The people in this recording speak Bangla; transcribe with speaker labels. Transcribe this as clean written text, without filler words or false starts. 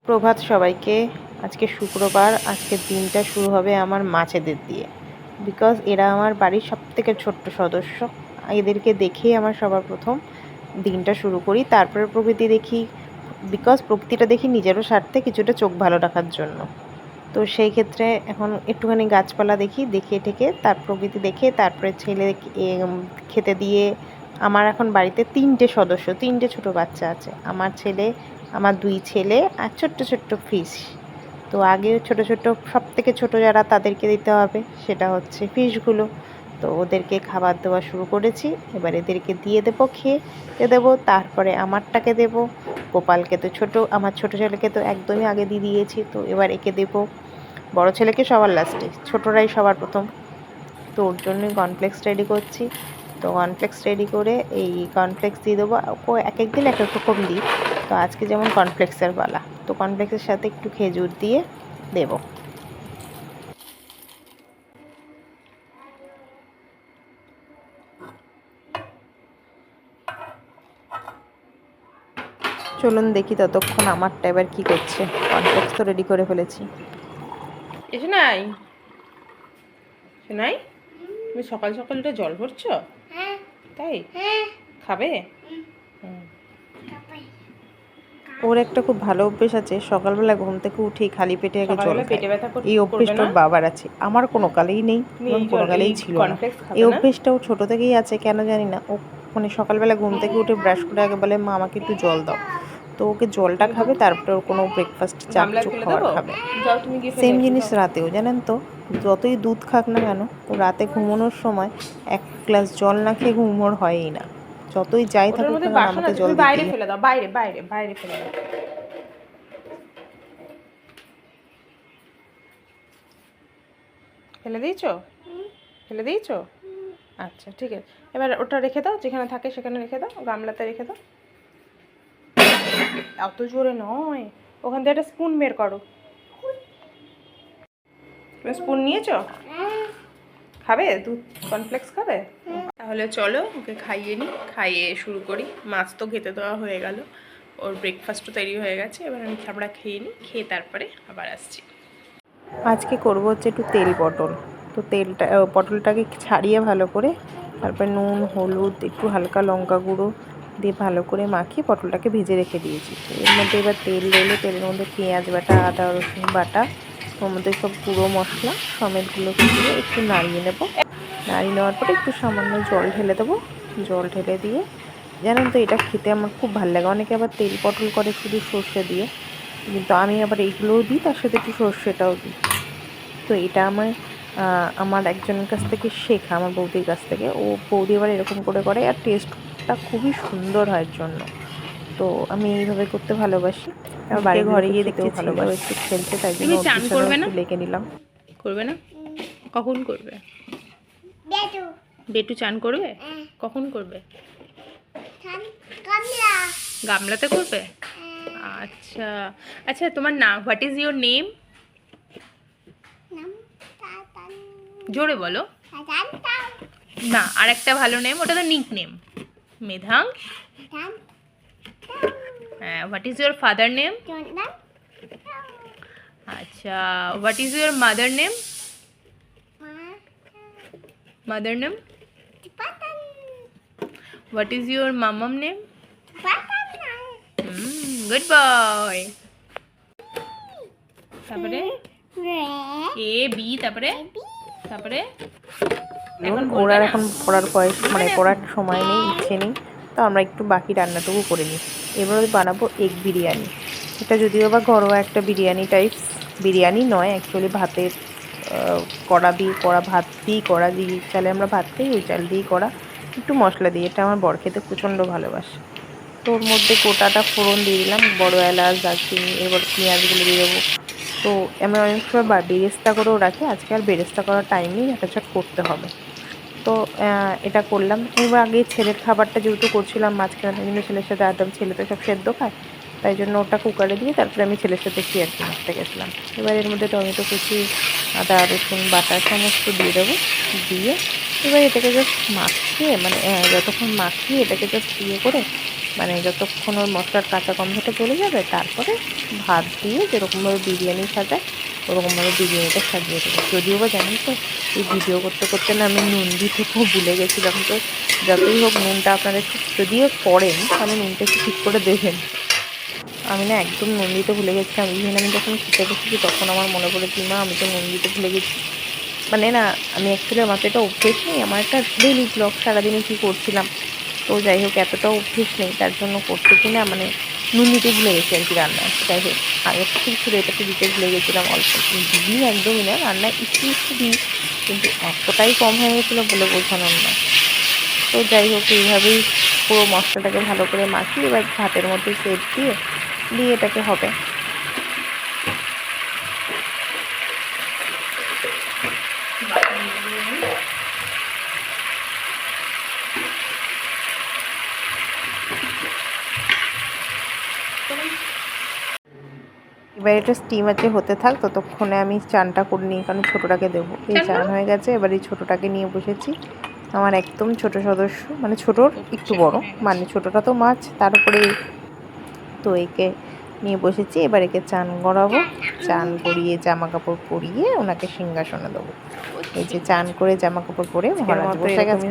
Speaker 1: প্রভাত সবাইকে। আজকে শুক্রবার। আজকের দিনটা শুরু হবে আমার মাছেদের দিয়ে, বিকজ এরা আমার বাড়ির সবথেকে ছোট্ট সদস্য। এদেরকে দেখেই আমার সবার প্রথম দিনটা শুরু করি, তারপরে প্রকৃতি দেখি, বিকজ প্রকৃতিটা দেখি নিজেরও স্বার্থে, কিছুটা চোখ ভালো রাখার জন্য। তো সেই ক্ষেত্রে এখন একটুখানি গাছপালা দেখি, দেখে ঠেকে তার প্রকৃতি দেখে তারপরে ছেলে খেতে দিয়ে। আমার এখন বাড়িতে 3টে সদস্য, 3টে ছোটো বাচ্চা আছে। আমার ছেলে, আমার 2 ছেলে আর ছোট্ট ছোট্ট ফিশ। তো আগে ছোট ছোট, সব থেকে ছোটো যারা তাদেরকে দিতে হবে, সেটা হচ্ছে ফিশগুলো। তো ওদেরকে খাবার দেওয়া শুরু করেছি। এবার এদেরকে দিয়ে দেবো, খেয়ে দেবো, তারপরে আমারটাকে দেবো। গোপালকে তো আমার ছোটো ছেলেকে তো একদমই আগে দিয়ে দিয়েছি, তো এবার একে দেবো। বড় ছেলেকে সবার লাস্টে, ছোটরাই সবার প্রথম। তো ওর জন্যই কর্নফ্লেক্স রেডি করছি। তো কর্নফ্লেক্স রেডি করে এই কর্নফ্লেক্স দিয়ে দেবো। ও এক এক দিন এক এক রকম দিই। তো আজকে যেমন কর্নফ্লেক্সের পালা, তো কর্নফ্লেক্সের সাথে একটু খেজুর দিয়ে দেবো। চলুন দেখি ততক্ষণ আমারটা এবার কি করছে। কর্নফ্লেক্স তো রেডি করে ফেলেছি।
Speaker 2: এসে নাই শোনাই, তুমি সকাল সকালটা জল ভরছো? তাই খাবে?
Speaker 1: ওর একটা খুব ভালো অভ্যেস আছে, সকালবেলা ঘুম থেকে উঠেই খালি পেটে আগে জল
Speaker 2: সকালবেলা
Speaker 1: খায়।
Speaker 2: পেটে ব্যথা
Speaker 1: এই অভ্যেসটা ওর বাবার আছে, আমার কোনো কালেই নেই এবং কোনো কালেই ছিল না। এই অভ্যেসটা ও ছোটো থেকেই আছে, কেন জানি না। ও মানে সকালবেলা ঘুম থেকে উঠে ব্রাশ করে আগে বলে, মা আমাকে একটু জল দাও। তো ওকে জলটা খাবে, তারপরে ওর কোনো ব্রেকফাস্ট চা কিছু খাবার খাবে। সেম জিনিস রাতেও, জানেন তো, যতই দুধ খাক না কেন, ও রাতে ঘুমানোর সময় 1 গ্লাস জল না খেয়ে ঘুমোর হয়ই না। যতই যাই থাকুক না কেন, আমাকে জল
Speaker 2: বাইরে
Speaker 1: দিতেই।
Speaker 2: ফেলে দাও, বাইরে বাইরে বাইরে ফেলে দাও। ফেলে দিয়েছো? ফেলে দিয়েছো? আচ্ছা ঠিক আছে, এবার ওটা রেখে দাও, যেখানে থাকে সেখানে রেখে দাও, গামলাতে রেখে দাও। অত জোরে নয়, ওখান থেকে একটা স্পুন বের করো। স্পুন নিয়েছো? খাবে দুধ, কর্নফ্লেক্স খাবে? তাহলে চলো ওকে খাইয়ে নিই, খাইয়ে শুরু করি। মাছ তো খেতে দেওয়া হয়ে গেল, ওর ব্রেকফাস্টও তৈরি হয়ে গেছে। এবার আমরা খেয়ে নিই, খেয়ে তারপরে আবার আসছি।
Speaker 1: আজকে করব হচ্ছে একটু তেল পটল। তো পটলটাকে ছাড়িয়ে ভালো করে, তারপরে নুন, হলুদ, একটু হালকা লঙ্কা গুঁড়ো দিয়ে ভালো করে মাখিয়ে পটলটাকে ভেজে রেখে দিয়েছি। তো এর মধ্যে এবার তেল ঢেলে, তেলের মধ্যে পেঁয়াজ বাটা, আদা রসুন বাটা, ওর মধ্যে সব গুঁড়ো মশলা সমেতগুলোকে দিয়ে একটু নাড়িয়ে নেব। নাড়িয়ে নেওয়ার পরে একটু সামান্য জল ঢেলে দেবো। জল ঢেলে দিয়ে, জানেন তো, এটা খেতে আমার খুব ভালো লাগে। অনেকে আবার তেল পটল করে শুধু সর্ষে দিয়ে, কিন্তু আমি আবার এইগুলোও দিই, তার সাথে একটু সর্ষেটাও দিই। তো এটা আমার একজনের কাছ থেকে শেখা, আমার বৌদির কাছ থেকে। ও বৌদি আবার এরকম করে করে, আর টেস্টটা খুবই সুন্দর হয় এর জন্য। তো আমি এইভাবে করতে ভালোবাসি। বাড়ির ঘরে গিয়ে দেখছি ছেলেও একটু খেলছে, তাই জন্য ওর পিছনেও একটু লেগে নিলাম।
Speaker 2: করবে না? কখন করবে? বেটু চান করবে? কখন করবে? গামলাতে করবে? আচ্ছা আচ্ছা, তোমার নাম, হোয়াট ইজ ইউর নেম? জোরে বলো না, আর একটা ভালো নেম, ওটা তো নিক নেম। মেধাং। হ্যাঁ, what is your father name? আচ্ছা, what is your mother name? Mother name? What is your mama name? Good boy. তারপরে এ বি, তারপরে তারপরে
Speaker 1: ওরা এখন পড়ার বয়স, মানে পড়ার সময় নেই, ইচ্ছে নেই। তো আমরা একটু বাকি রান্নাটুকু করে নিই। এবার বানাবো এগ বিরিয়ানি। এটা যদিও বা ঘরোয়া একটা বিরিয়ানি টাইপস, বিরিয়ানি নয় অ্যাকচুয়ালি, ভাতের কড়া দিয়ে করা, ভাত দিয়েই করা, যে চালে আমরা ভাত খাই ওই চাল দিয়েই করা, একটু মশলা দিয়ে। এটা আমার বর খেতে প্রচণ্ড ভালোবাসে। তো ওর মধ্যে গোটাটা ফোড়ন দিয়ে দিলাম, বড় এলাচ, দারচিনি, এবার পেঁয়াজগুলো দিয়ে দেবো। তো আমি অনেক সময় বেরেস্তা করেও রাখি, আজকে আর বেরেস্তা করার টাইম নেই, ঝটাঝট করতে হবে। তো এটা করলাম। এবার আগে ছেলের খাবারটা যেহেতু করছিলাম মাঝখানে, তাই জন্য ছেলের সাথে একদম, ছেলে তো সব সেদ্ধ খায়, তাই জন্য ওটা কুকারে দিয়ে তারপরে আমি ছেলের সাথে শেয়ার করতে গেছিলাম। এবার এর মধ্যে টমেটো কুচি, আদা রসুন বাটা সমস্ত দিয়ে দেবো। দিয়ে এবার এটাকে জাস্ট মাখিয়ে, মানে যতক্ষণ মাখিয়ে এটাকে জাস্ট ইয়ে করে মানে যতক্ষণ ওর মশলার কাঁচা গন্ধটা চলে যাবে তারপরে ভাত দিয়ে যেরকমভাবে বিরিয়ানি সাজায় ওরকমভাবে বিরিয়ানিটা সাজিয়ে দেবো। যদিও বা জানেন তো এই ভিডিও করতে করতে না আমি নুন দিতে খুব ভুলে গেছিলাম। তো যতই হোক নুনটা আপনারা একটু যদিও করেন তাহলে নুনটা একটু ঠিক করে দেবেন। আমি না একদম নুন দিতে ভুলে গেছিলাম। ইভেন আমি যখন খেতে বসেছি তখন আমার মনে পড়েছি মা আমি তো নুন দিতে ভুলে গেছি। মানে না আমি অ্যাকচুয়ালি আমার তো এটা অভ্যেস নেই, আমার একটা ডেইলি ব্লগ সারাদিনে কী করছিলাম। তো যাই হোক এতটাও অভ্যেস নেই, তার জন্য করতে কি না মানে নুন দিতে ভুলে গেছি আর কি রান্নায়। যাই হোক আগের থেকে ছিল এটাতে দিতে ভুলে গেছিলাম অল্প, দিই একদমই না, রান্নায় একটু একটু দিই কিন্তু এতটাই কম হয়ে গেছিলো বলে বোঝানোর না। তো যাই হোক এইভাবেই পুরো মশলাটাকে ভালো করে মাখিয়ে এবার ভাতের মধ্যে সেট দিয়ে দিয়ে এটাকে হবে। এবার এটা স্টিম আছে হতে থাক, ততক্ষণে আমি চানটা করে নিই কারণ ছোটোটাকে দেবো। এই চান হয়ে গেছে, এবার এই ছোটোটাকে নিয়ে বসেছি। আমার একদম ছোট সদস্য, মানে ছোটোর একটু বড়, মানে ছোটোটা তো মাছ তার উপরে, তো একে নিয়ে বসেছি। এবার একে চান করাবো, চান করিয়ে জামা কাপড় পরিয়ে ওনাকে সিংহাসনে দেবো। এই যে চান করে জামা কাপড় পরে মহারাজ বসে গেছে।